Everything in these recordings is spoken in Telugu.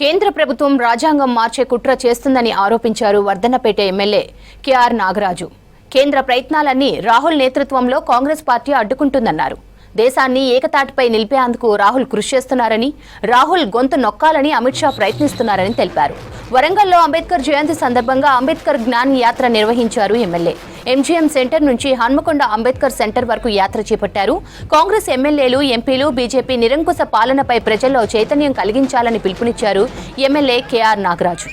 కేంద్ర ప్రభుత్వం రాజ్యాంగం మార్చే కుట్ర చేస్తుందని ఆరోపించారు వర్ధన్నపేట ఎమ్మెల్యే కేఆర్ నాగరాజు. కేంద్ర ప్రయత్నాలన్నీ రాహుల్ నేతృత్వంలో కాంగ్రెస్ పార్టీ అడ్డుకుంటుందన్నారు. దేశాన్ని ఏకతాటిపై నిలిపేందుకు రాహుల్ కృషి చేస్తున్నారని, రాహుల్ గొంతు నొక్కాలని అమిత్ షా ప్రయత్నిస్తున్నారని తెలిపారు. వరంగల్లో అంబేద్కర్ జయంతి సందర్భంగా అంబేద్కర్ జ్ఞాన్ యాత్ర నిర్వహించారు ఎమ్మెల్యే. ఎంజీఎం సెంటర్ నుంచి హన్మకొండ అంబేద్కర్ సెంటర్ వరకు యాత్ర చేపట్టారు. కాంగ్రెస్ ఎమ్మెల్యేలు, ఎంపీలు బీజేపీ నిరంకుశ పాలనపై ప్రజల్లో చైతన్యం కలిగించాలని పిలుపునిచ్చారు ఎమ్మెల్యే కేఆర్ నాగరాజు.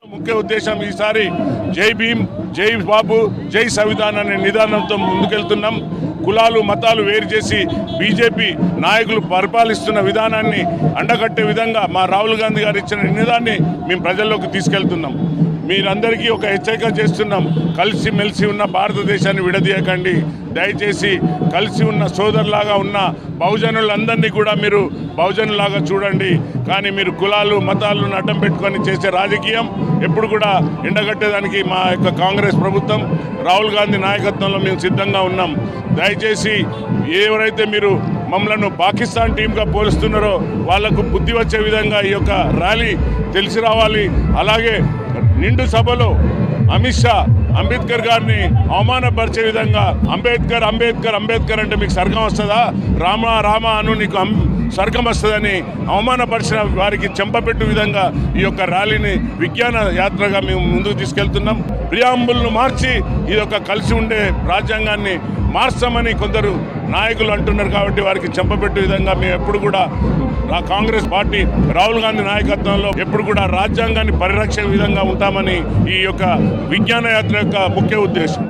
ముఖ్య ఉద్దేశం ఈసారి జై భీమ్, జై బాబు, జై సంవిధాన్ అనే నిదానంతో ముందుకెళ్తున్నాం. కులాలు మతాలు వేరు చేసి బీజేపీ నాయకులు పరిపాలిస్తున్న విధానాన్ని అండగట్టే విధంగా మా రాహుల్ గాంధీ గారు ఇచ్చిన నినాదాన్ని మేము ప్రజల్లోకి తీసుకెళ్తున్నాం. మీరందరికీ ఒక హెచ్చరిక చేస్తున్నాం. కలిసి మెలిసి ఉన్న భారతదేశాన్ని విడదీయకండి. దయచేసి కలిసి ఉన్న సోదరులాగా ఉన్న బహుజనులందరినీ కూడా మీరు బహుజనులాగా చూడండి. కానీ మీరు కులాలు మతాలను అడ్డం పెట్టుకొని చేసే రాజకీయం ఎప్పుడు కూడా ఎండగట్టేదానికి మా యొక్క కాంగ్రెస్ ప్రభుత్వం రాహుల్ గాంధీ నాయకత్వంలో మేము సిద్ధంగా ఉన్నాం. దయచేసి ఎవరైతే మీరు మమ్మలను పాకిస్తాన్ టీంగా పోలుస్తున్నారో వాళ్లకు బుద్ధి వచ్చే విధంగా ఈ యొక్క ర్యాలీ తెలిసి రావాలి. అలాగే నిండు సభలో అమిత్ షా అంబేద్కర్ గారిని అవమానపరిచే విధంగా అంబేద్కర్ అంబేద్కర్ అంబేద్కర్ అంటే మీకు స్వర్గం వస్తుందా, రామ రామ అను నీకు స్వర్గం వస్తుందని అవమానపరిచిన వారికి చెంపపెట్టు విధంగా ఈ యొక్క ర్యాలీని విజ్ఞాన యాత్రగా మేము ముందుకు తీసుకెళ్తున్నాం. ప్రియాంబుల్ను మార్చి ఇది ఒక కలిసి ఉండే రాజ్యాంగాన్ని మార్చామని కొందరు నాయకులు అంటున్నారు. కాబట్టి వారికి చెంపపెట్టే విధంగా మేము ఎప్పుడు కూడా కాంగ్రెస్ పార్టీ రాహుల్ గాంధీ నాయకత్వంలో ఎప్పుడు కూడా రాజ్యాంగాన్ని పరిరక్షణ విధంగా ఉంటామని ఈ యొక్క విజ్ఞాన యాత్ర యొక్క ముఖ్య ఉద్దేశం.